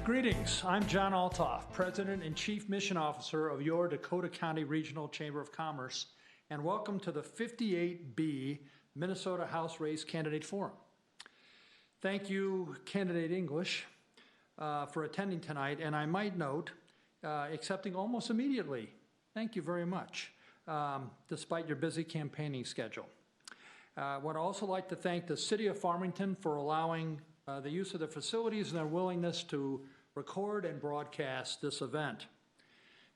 Greetings. I'm John Altoff, President and Chief Mission Officer of your Dakota County Regional Chamber of Commerce, and welcome to the 58B Minnesota House Race Candidate Forum. Thank you, Candidate English, for attending tonight, and I might note, accepting almost immediately. Thank you very much, despite your busy campaigning schedule. I would also like to thank the City of Farmington for allowing the use of their facilities and their willingness to record and broadcast this event.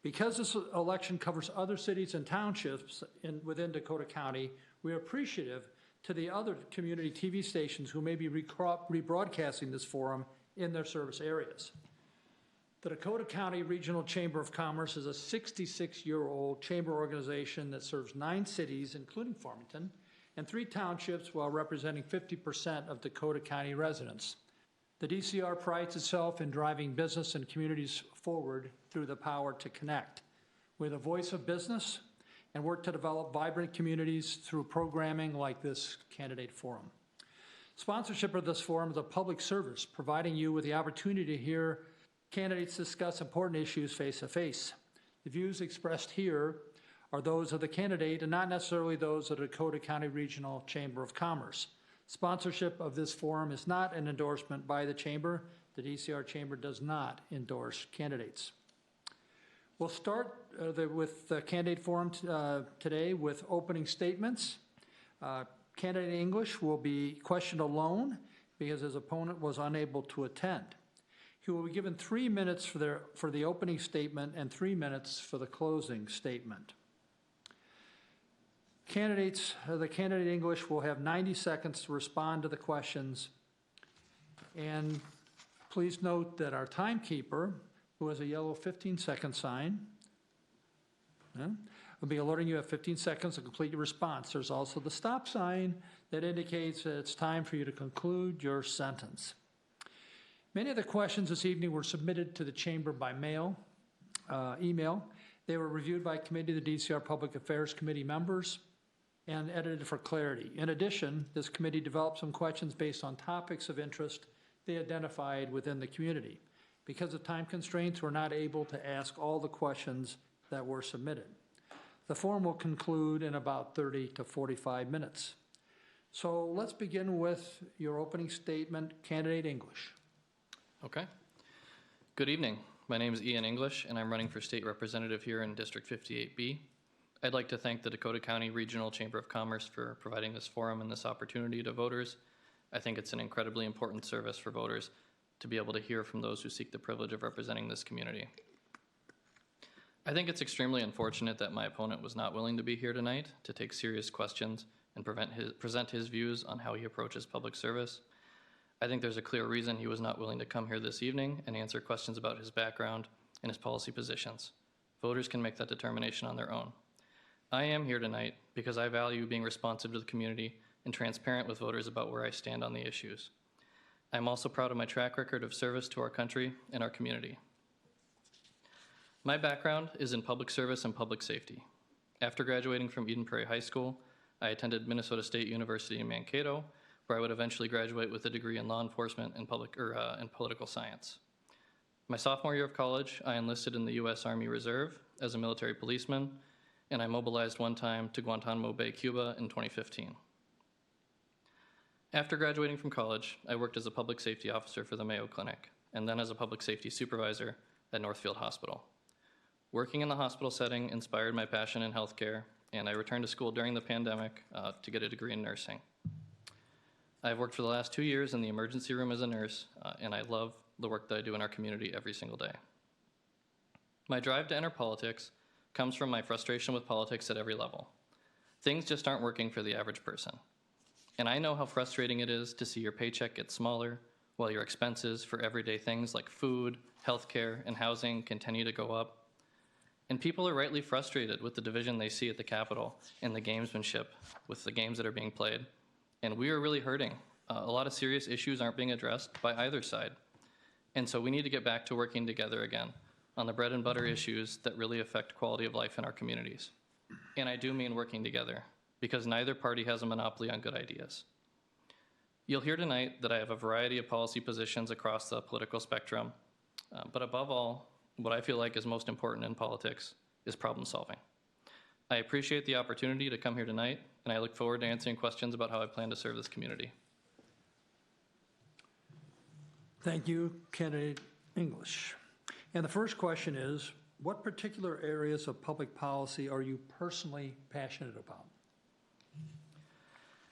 Because this election covers other cities and townships within Dakota County, we are appreciative to the other community TV stations who may be rebroadcasting this forum in their service areas. The Dakota County Regional Chamber of Commerce is a 66-year-old chamber organization that serves 9 cities, including Farmington, and 3 townships while representing 50% of Dakota County residents. The DCR prides itself in driving business and communities forward through the power to connect. We're the voice of business and work to develop vibrant communities through programming like this candidate forum. Sponsorship of this forum is a public service, providing you with the opportunity to hear candidates discuss important issues face to face. The views expressed here are those of the candidate and not necessarily those of the Dakota County Regional Chamber of Commerce. Sponsorship of this forum is not an endorsement by the Chamber. The DCR Chamber does not endorse candidates. We'll start with the candidate forum today with opening statements. Candidate English will be questioned alone because his opponent was unable to attend. He will be given 3 minutes for the opening statement and 3 minutes for the closing statement. The candidate English will have 90 seconds to respond to the questions. And please note that our timekeeper, who has a yellow 15-second sign, will be alerting you at 15 seconds to complete your response. There's also the stop sign that indicates that it's time for you to conclude your sentence. Many of the questions this evening were submitted to the Chamber by email. They were reviewed by committee of the DCR Public Affairs Committee members and edited for clarity. In addition, this committee developed some questions based on topics of interest they identified within the community. Because of time constraints, we're not able to ask all the questions that were submitted. The forum will conclude in about 30 to 45 minutes. So let's begin with your opening statement, Candidate English. Okay. Good evening. My name is Ian English, and I'm running for state representative here in District 58B. I'd like to thank the Dakota County Regional Chamber of Commerce for providing this forum and this opportunity to voters. I think it's an incredibly important service for voters to be able to hear from those who seek the privilege of representing this community. I think it's extremely unfortunate that my opponent was not willing to be here tonight to take serious questions and present his views on how he approaches public service. I think there's a clear reason he was not willing to come here this evening and answer questions about his background and his policy positions. Voters can make that determination on their own. I am here tonight because I value being responsive to the community and transparent with voters about where I stand on the issues. I'm also proud of my track record of service to our country and our community. My background is in public service and public safety. After graduating from Eden Prairie High School, I attended Minnesota State University in Mankato, where I would eventually graduate with a degree in law enforcement and political science. My sophomore year of college, I enlisted in the U.S. Army Reserve as a military policeman, and I mobilized one time to Guantanamo Bay, Cuba in 2015. After graduating from college, I worked as a public safety officer for the Mayo Clinic, and then as a public safety supervisor at Northfield Hospital. Working in the hospital setting inspired my passion in healthcare, and I returned to school during the pandemic to get a degree in nursing. I've worked for the last 2 years in the emergency room as a nurse, and I love the work that I do in our community every single day. My drive to enter politics comes from my frustration with politics at every level. Things just aren't working for the average person. And I know how frustrating it is to see your paycheck get smaller while your expenses for everyday things like food, healthcare, and housing continue to go up. And people are rightly frustrated with the division they see at the Capitol and the gamesmanship with the games that are being played. And we are really hurting. A lot of serious issues aren't being addressed by either side. And so we need to get back to working together again on the bread and butter issues that really affect quality of life in our communities. And I do mean working together, because neither party has a monopoly on good ideas. You'll hear tonight that I have a variety of policy positions across the political spectrum, But above all, what I feel like is most important in politics is problem solving. I appreciate the opportunity to come here tonight, and I look forward to answering questions about how I plan to serve this community. Thank you, candidate English. And the first question is, what particular areas of public policy are you personally passionate about?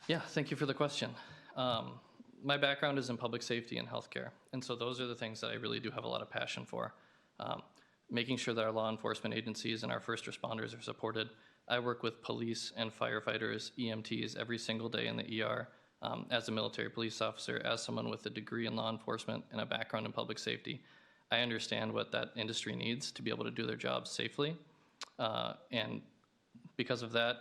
Yeah, thank you for the question. My background is in public safety and healthcare, and so those are the things that I really do have a lot of passion for. Making sure that our law enforcement agencies and our first responders are supported. I work with police and firefighters, EMTs, every single day in the ER. As a military police officer, as someone with a degree in law enforcement and a background in public safety, I understand what that industry needs to be able to do their jobs safely. And because of that,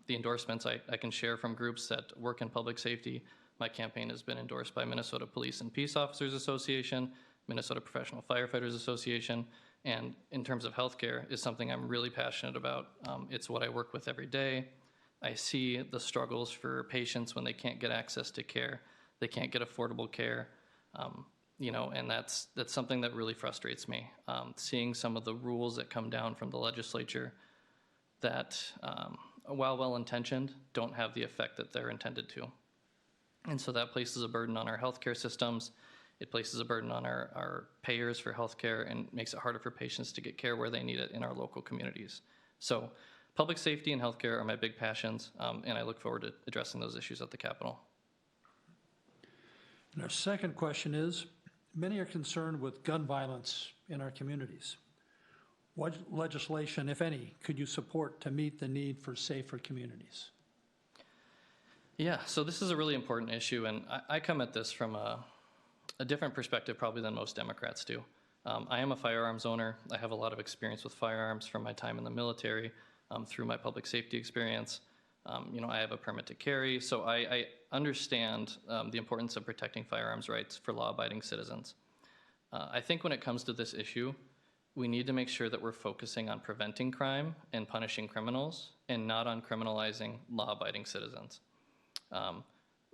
the endorsements I can share from groups that work in public safety. My campaign has been endorsed by Minnesota Police and Peace Officers Association, Minnesota Professional Firefighters Association, and in terms of healthcare is something I'm really passionate about. It's what I work with every day. I see the struggles for patients when they can't get access to care, they can't get affordable care, and that's something that really frustrates me. Seeing some of the rules that come down from the legislature that, while well-intentioned, don't have the effect that they're intended to. And so that places a burden on our healthcare systems. It places a burden on our payers for healthcare and makes it harder for patients to get care where they need it in our local communities. So public safety and healthcare are my big passions, and I look forward to addressing those issues at the Capitol. And our second question is, many are concerned with gun violence in our communities. What legislation, if any, could you support to meet the need for safer communities? Yeah, so this is a really important issue, and I come at this from a different perspective probably than most Democrats do. I am a firearms owner. I have a lot of experience with firearms from my time in the military, through my public safety experience. I have a permit to carry, so I understand the importance of protecting firearms rights for law-abiding citizens. I think when it comes to this issue, we need to make sure that we're focusing on preventing crime and punishing criminals and not on criminalizing law-abiding citizens.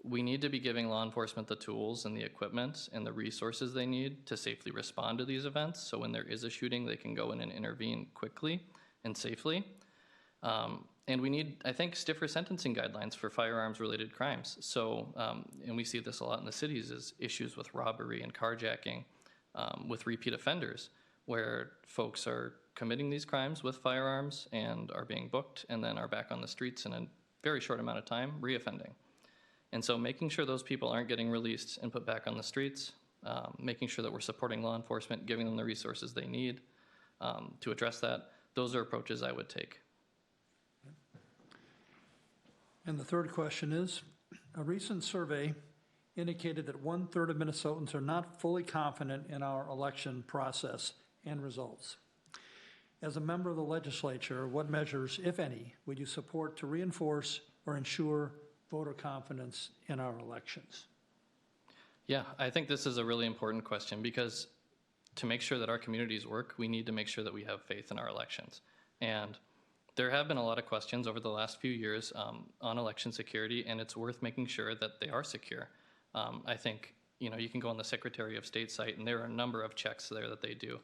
We need to be giving law enforcement the tools and the equipment and the resources they need to safely respond to these events, so when there is a shooting, they can go in and intervene quickly and safely. And we need, I think, stiffer sentencing guidelines for firearms-related crimes. So, and we see this a lot in the cities, is issues with robbery and carjacking, with repeat offenders, where folks are committing these crimes with firearms and are being booked and then are back on the streets in a very short amount of time, reoffending. And so making sure those people aren't getting released and put back on the streets, making sure that we're supporting law enforcement, giving them the resources they need to address that, those are approaches I would take. And the third question is, a recent survey indicated that 1/3 of Minnesotans are not fully confident in our election process and results. As a member of the legislature, what measures, if any, would you support to reinforce or ensure voter confidence in our elections? Yeah, I think this is a really important question because to make sure that our communities work, we need to make sure that we have faith in our elections. And there have been a lot of questions over the last few years on election security, and it's worth making sure that they are secure. I think, you can go on the Secretary of State site, and there are a number of checks there that they do,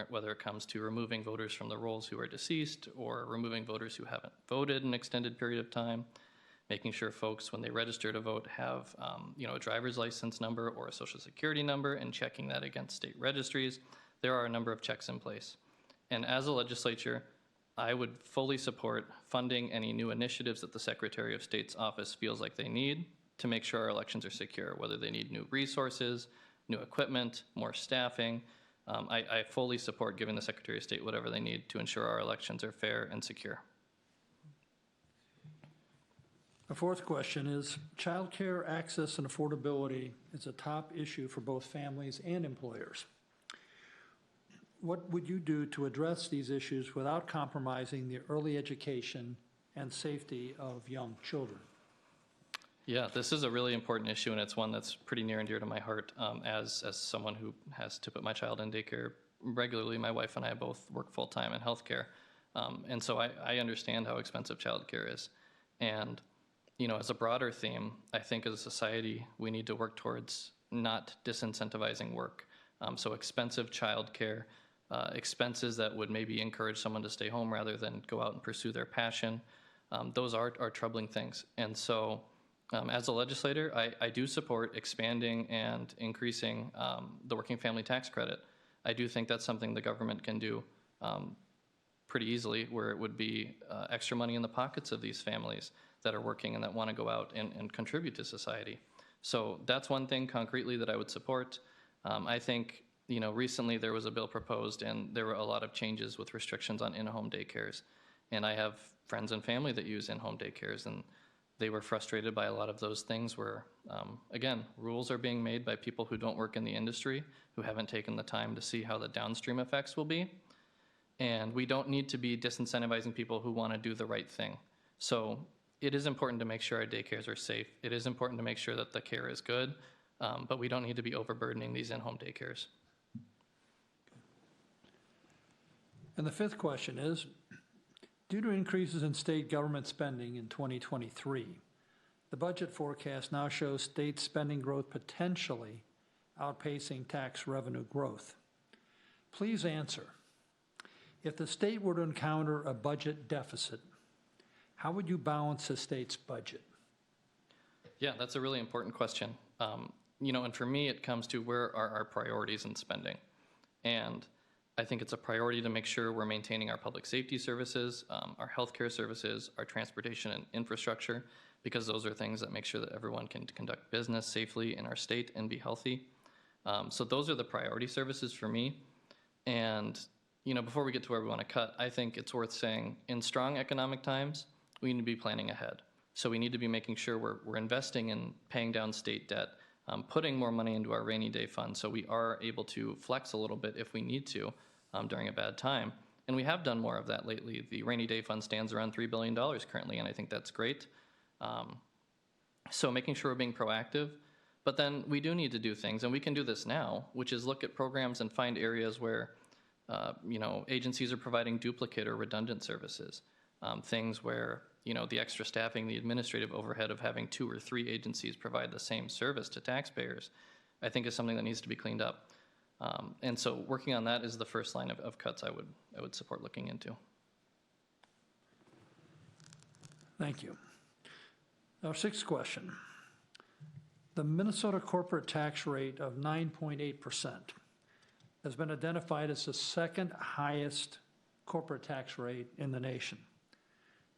whether it comes to removing voters from the rolls who are deceased or removing voters who haven't voted an extended period of time, making sure folks, when they register to vote, have a driver's license number or a social security number and checking that against state registries. There are a number of checks in place. And as a legislature, I would fully support funding any new initiatives that the Secretary of State's office feels like they need to make sure our elections are secure, whether they need new resources, new equipment, more staffing. I fully support giving the Secretary of State whatever they need to ensure our elections are fair and secure. The fourth question is, childcare access and affordability is a top issue for both families and employers. What would you do to address these issues without compromising the early education and safety of young children? Yeah, this is a really important issue, and it's one that's pretty near and dear to my heart. As someone who has to put my child in daycare regularly, my wife and I both work full-time in healthcare, and so I understand how expensive childcare is. And as a broader theme, I think as a society we need to work towards not disincentivizing work. So expensive childcare, expenses that would maybe encourage someone to stay home rather than go out and pursue their passion. Those are troubling things. And so as a legislator, I do support expanding and increasing the working family tax credit. I do think that's something the government can do pretty easily, where it would be extra money in the pockets of these families that are working and that want to go out and contribute to society. So that's one thing concretely that I would support. I think, recently there was a bill proposed and there were a lot of changes with restrictions on in-home daycares. And I have friends and family that use in-home daycares, and they were frustrated by a lot of those things where, again, rules are being made by people who don't work in the industry, who haven't taken the time to see how the downstream effects will be. And we don't need to be disincentivizing people who want to do the right thing. So it is important to make sure our daycares are safe. It is important to make sure that the care is good, but we don't need to be overburdening these in-home daycares. And the fifth question is, due to increases in state government spending in 2023, the budget forecast now shows state spending growth potentially outpacing tax revenue growth. Please answer. If the state were to encounter a budget deficit, how would you balance the state's budget? Yeah, that's a really important question. And for me, it comes to where are our priorities in spending. And I think it's a priority to make sure we're maintaining our public safety services, our healthcare services, our transportation and infrastructure, because those are things that make sure that everyone can conduct business safely in our state and be healthy. So those are the priority services for me. And before we get to where we want to cut, I think it's worth saying in strong economic times, we need to be planning ahead. So we need to be making sure we're investing in paying down state debt, putting more money into our rainy day fund so we are able to flex a little bit if we need to during a bad time. And we have done more of that lately. The rainy day fund stands around $3 billion currently, and I think that's great. So making sure we're being proactive. But then we do need to do things, and we can do this now, which is look at programs and find areas where agencies are providing duplicate or redundant services. Things where, the extra staffing, the administrative overhead of having 2 or 3 agencies provide the same service to taxpayers, I think is something that needs to be cleaned up. And so working on that is the first line of cuts I would support looking into. Thank you. Our sixth question. The Minnesota corporate tax rate of 9.8% has been identified as the second highest corporate tax rate in the nation.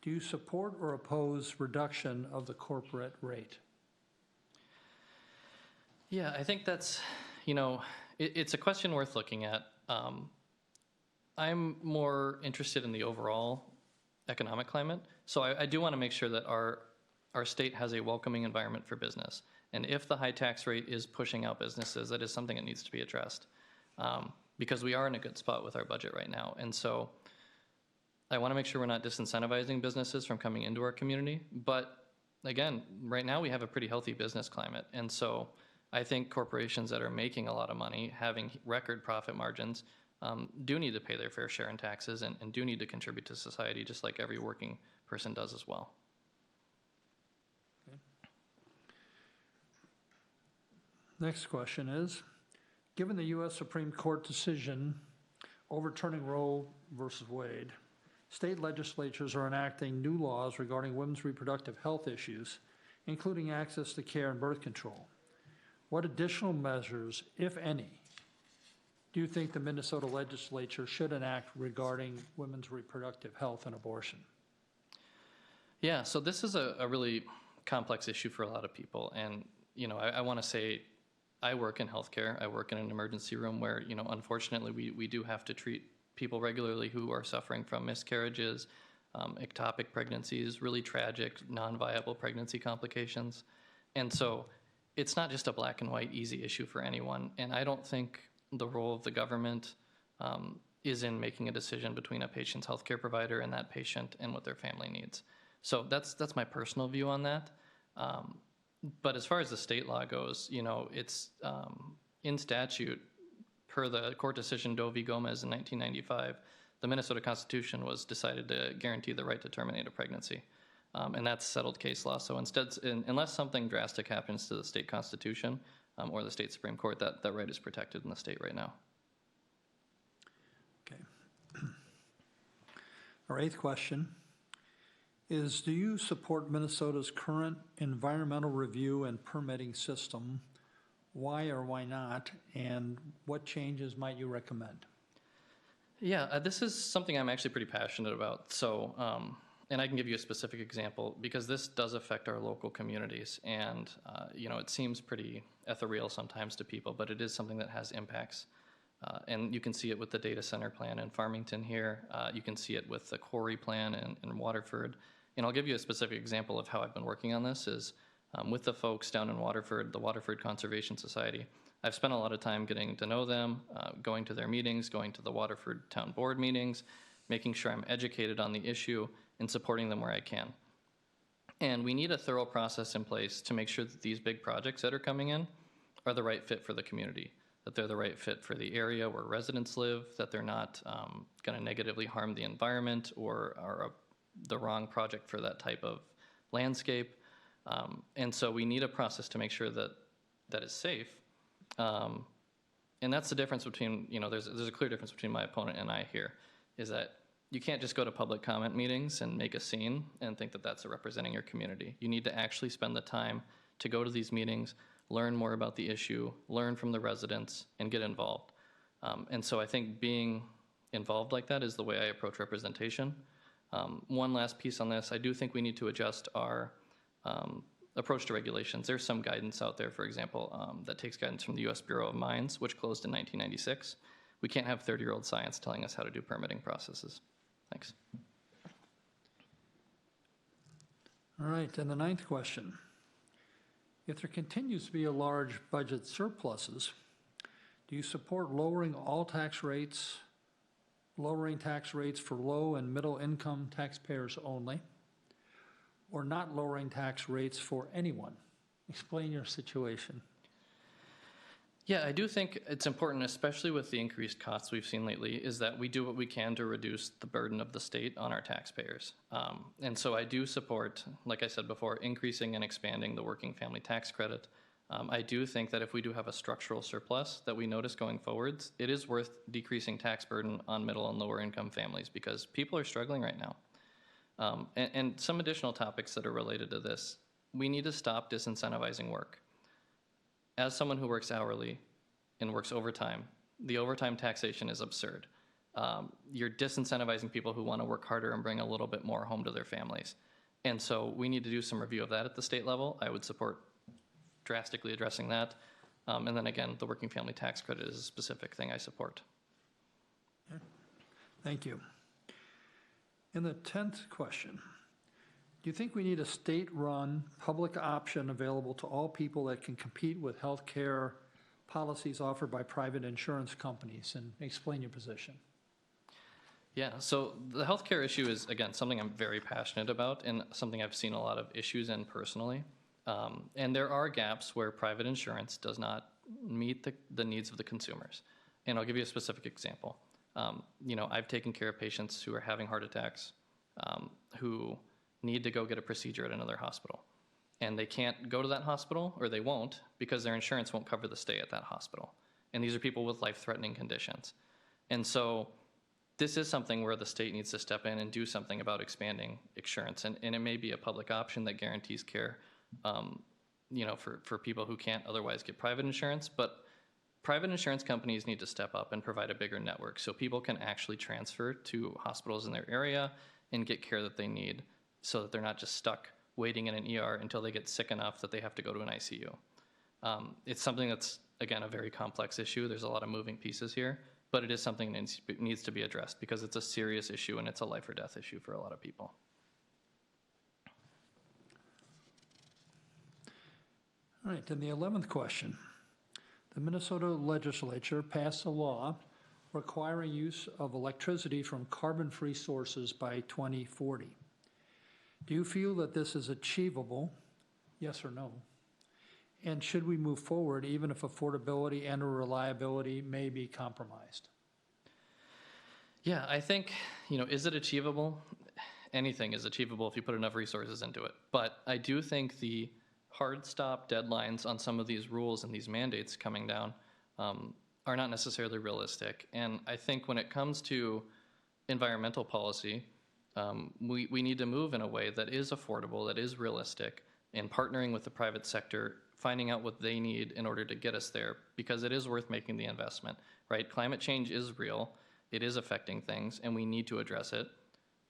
Do you support or oppose reduction of the corporate rate? Yeah, I think that's, it's a question worth looking at. I'm more interested in the overall economic climate. So I do want to make sure that our state has a welcoming environment for business. And if the high tax rate is pushing out businesses, that is something that needs to be addressed. Because we are in a good spot with our budget right now. And so I want to make sure we're not disincentivizing businesses from coming into our community. But again, right now we have a pretty healthy business climate. And so I think corporations that are making a lot of money, having record profit margins, do need to pay their fair share in taxes and do need to contribute to society just like every working person does as well. Okay. Next question is, given the U.S. Supreme Court decision overturning Roe versus Wade, state legislatures are enacting new laws regarding women's reproductive health issues, including access to care and birth control. What additional measures, if any, do you think the Minnesota legislature should enact regarding women's reproductive health and abortion? Yeah, so this is a really complex issue for a lot of people. And, I want to say I work in healthcare. I work in an emergency room where, unfortunately, we do have to treat people regularly who are suffering from miscarriages, ectopic pregnancies, really tragic, non-viable pregnancy complications. And so it's not just a black and white, easy issue for anyone. And I don't think the role of the government is in making a decision between a patient's healthcare provider and that patient and what their family needs. So that's my personal view on that. But as far as the state law goes, it's in statute, per the court decision Doe v. Gomez in 1995, the Minnesota Constitution was decided to guarantee the right to terminate a pregnancy. And that's settled case law. So instead, unless something drastic happens to the state constitution, or the state Supreme Court, that right is protected in the state right now. Okay. Our eighth question is, do you support Minnesota's current environmental review and permitting system? Why or why not? And what changes might you recommend? Yeah, this is something I'm actually pretty passionate about. So, and I can give you a specific example because this does affect our local communities. And, it seems pretty ethereal sometimes to people, but it is something that has impacts. And you can see it with the data center plan in Farmington here. You can see it with the quarry plan in Waterford. And I'll give you a specific example of how I've been working on this is with the folks down in Waterford, the Waterford Conservation Society. I've spent a lot of time getting to know them, going to their meetings, going to the Waterford Town Board meetings, making sure I'm educated on the issue and supporting them where I can. And we need a thorough process in place to make sure that these big projects that are coming in are the right fit for the community, that they're the right fit for the area where residents live, that they're not going to negatively harm the environment or are the wrong project for that type of landscape. And so we need a process to make sure that that is safe. And that's the difference between, there's a clear difference between my opponent and I here, is that you can't just go to public comment meetings and make a scene and think that that's representing your community. You need to actually spend the time to go to these meetings, learn more about the issue, learn from the residents, and get involved. And so I think being involved like that is the way I approach representation. One last piece on this, I do think we need to adjust our approach to regulations. There's some guidance out there, for example, that takes guidance from the U.S. Bureau of Mines, which closed in 1996. We can't have 30-year-old science telling us how to do permitting processes. Thanks. All right, and the ninth question. If there continues to be a large budget surpluses, do you support lowering tax rates for low and middle income taxpayers only, or not lowering tax rates for anyone? Explain your situation. Yeah, I do think it's important, especially with the increased costs we've seen lately, is that we do what we can to reduce the burden of the state on our taxpayers. And so I do support, like I said before, increasing and expanding the working family tax credit. I do think that if we do have a structural surplus that we notice going forwards, it is worth decreasing tax burden on middle and lower income families because people are struggling right now. And some additional topics that are related to this, we need to stop disincentivizing work. As someone who works hourly and works overtime, the overtime taxation is absurd. You're disincentivizing people who want to work harder and bring a little bit more home to their families. And so we need to do some review of that at the state level. I would support drastically addressing that. And then again, the working family tax credit is a specific thing I support. Okay. Thank you. In the 10th question, do you think we need a state-run public option available to all people that can compete with health care policies offered by private insurance companies? And explain your position. Yeah, so the healthcare issue is, again, something I'm very passionate about and something I've seen a lot of issues in personally. And there are gaps where private insurance does not meet the needs of the consumers. And I'll give you a specific example. I've taken care of patients who are having heart attacks, who need to go get a procedure at another hospital. And they can't go to that hospital, or they won't, because their insurance won't cover the stay at that hospital. And these are people with life-threatening conditions. And so this is something where the state needs to step in and do something about expanding insurance. And it may be a public option that guarantees care, for people who can't otherwise get private insurance. But private insurance companies need to step up and provide a bigger network so people can actually transfer to hospitals in their area and get care that they need, so that they're not just stuck waiting in an ER until they get sick enough that they have to go to an ICU. It's something that's, again, a very complex issue. There's a lot of moving pieces here, but it is something that needs to be addressed because it's a serious issue and it's a life or death issue for a lot of people. All right, and the 11th question. The Minnesota legislature passed a law requiring use of electricity from carbon-free sources by 2040. Do you feel that this is achievable, yes or no? And should we move forward even if affordability and or reliability may be compromised? Yeah, I think, is it achievable? Anything is achievable if you put enough resources into it. But I do think the hard stop deadlines on some of these rules and these mandates coming down are not necessarily realistic. And I think when it comes to environmental policy, we need to move in a way that is affordable, that is realistic, and partnering with the private sector, finding out what they need in order to get us there, because it is worth making the investment, right? Climate change is real, it is affecting things, and we need to address it,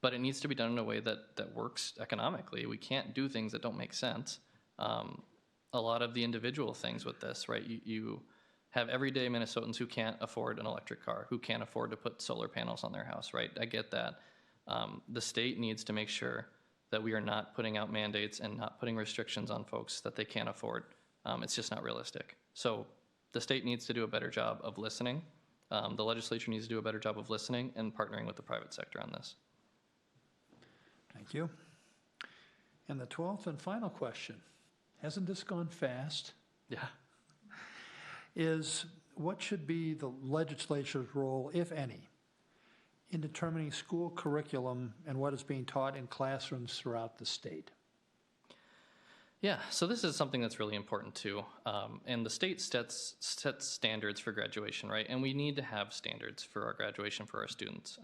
but it needs to be done in a way that works economically. We can't do things that don't make sense. A lot of the individual things with this, right? You have everyday Minnesotans who can't afford an electric car, who can't afford to put solar panels on their house, right? I get that. The state needs to make sure that we are not putting out mandates and not putting restrictions on folks that they can't afford. It's just not realistic. So the state needs to do a better job of listening. The legislature needs to do a better job of listening and partnering with the private sector on this. Thank you. And the 12th and final question, hasn't this gone fast? Yeah. Is what should be the legislature's role, if any, in determining school curriculum and what is being taught in classrooms throughout the state? Yeah, so this is something that's really important too. And the state sets standards for graduation, right? And we need to have standards for our graduation for our students.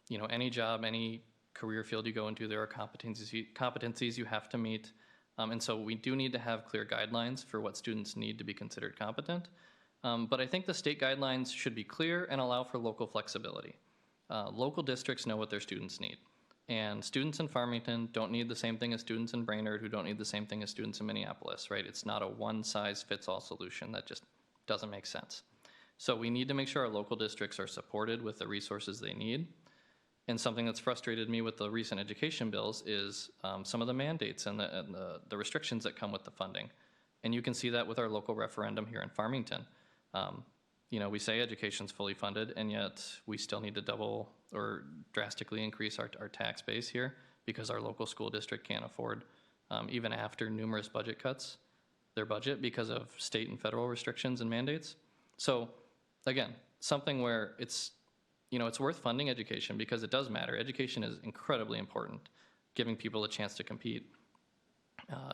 You know, any job, any career field you go into, there are competencies you have to meet. And so we do need to have clear guidelines for what students need to be considered competent. But I think the state guidelines should be clear and allow for local flexibility. Local districts know what their students need. And students in Farmington don't need the same thing as students in Brainerd, who don't need the same thing as students in Minneapolis, right? It's not a one-size-fits-all solution. That just doesn't make sense. So we need to make sure our local districts are supported with the resources they need. And something that's frustrated me with the recent education bills is some of the mandates and the restrictions that come with the funding. And you can see that with our local referendum here in Farmington. You know, we say education's fully funded, and yet we still need to double or drastically increase our tax base here because our local school district can't afford, even after numerous budget cuts, their budget because of state and federal restrictions and mandates. So again, something where it's, you know, it's worth funding education because it does matter. Education is incredibly important, giving people a chance to compete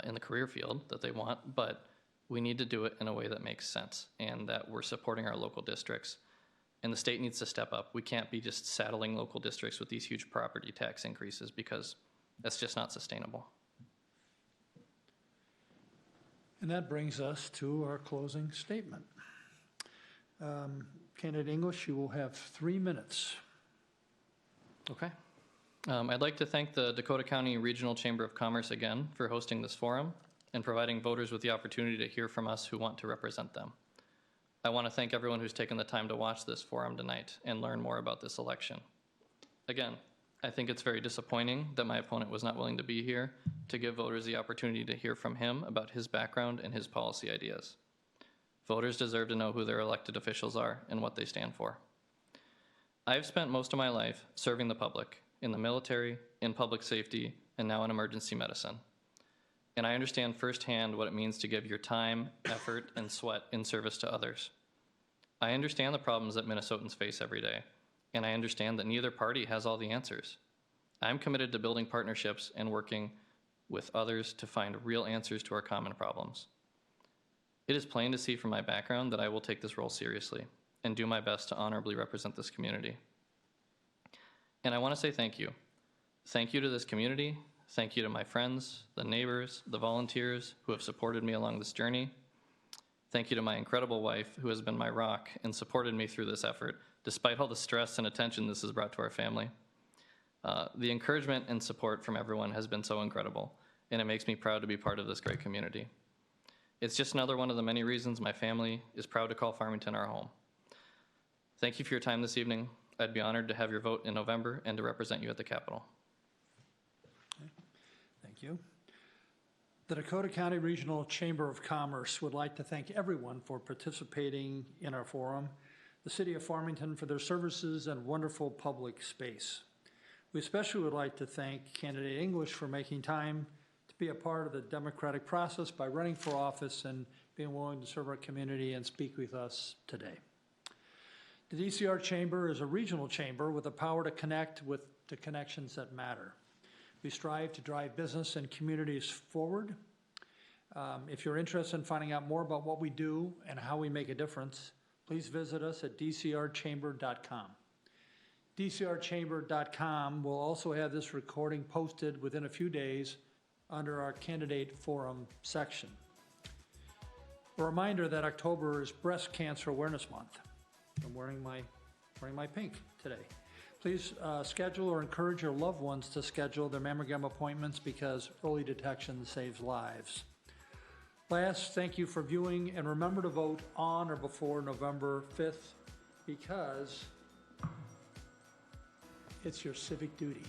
in the career field that they want, but we need to do it in a way that makes sense and that we're supporting our local districts. And the state needs to step up. We can't be just saddling local districts with these huge property tax increases because that's just not sustainable. And that brings us to our closing statement. Candidate English, you will have 3 minutes. Okay. I'd like to thank the Dakota County Regional Chamber of Commerce again for hosting this forum and providing voters with the opportunity to hear from us who want to represent them. I want to thank everyone who's taken the time to watch this forum tonight and learn more about this election. Again, I think it's very disappointing that my opponent was not willing to be here to give voters the opportunity to hear from him about his background and his policy ideas. Voters deserve to know who their elected officials are and what they stand for. I have spent most of my life serving the public in the military, in public safety, and now in emergency medicine. And I understand firsthand what it means to give your time, effort, and sweat in service to others. I understand the problems that Minnesotans face every day, and I understand that neither party has all the answers. I'm committed to building partnerships and working with others to find real answers to our common problems. It is plain to see from my background that I will take this role seriously and do my best to honorably represent this community. And I want to say thank you. Thank you to this community. Thank you to my friends, the neighbors, the volunteers who have supported me along this journey. Thank you to my incredible wife, who has been my rock and supported me through this effort, despite all the stress and attention this has brought to our family. The encouragement and support from everyone has been so incredible, and it makes me proud to be part of this great community. It's just another one of the many reasons my family is proud to call Farmington our home. Thank you for your time this evening. I'd be honored to have your vote in November and to represent you at the Capitol. Thank you. The Dakota County Regional Chamber of Commerce would like to thank everyone for participating in our forum, the City of Farmington for their services and wonderful public space. We especially would like to thank candidate English for making time to be a part of the democratic process by running for office and being willing to serve our community and speak with us today. The DCR Chamber is a regional chamber with the power to connect with the connections that matter. We strive to drive business and communities forward. If you're interested in finding out more about what we do and how we make a difference, please visit us at dcrchamber.com. dcrchamber.com will also have this recording posted within a few days under our candidate forum section. A reminder that October is Breast Cancer Awareness Month. I'm wearing my pink today. Please schedule or encourage your loved ones to schedule their mammogram appointments because early detection saves lives. Last, thank you for viewing, and remember to vote on or before November 5th because it's your civic duty.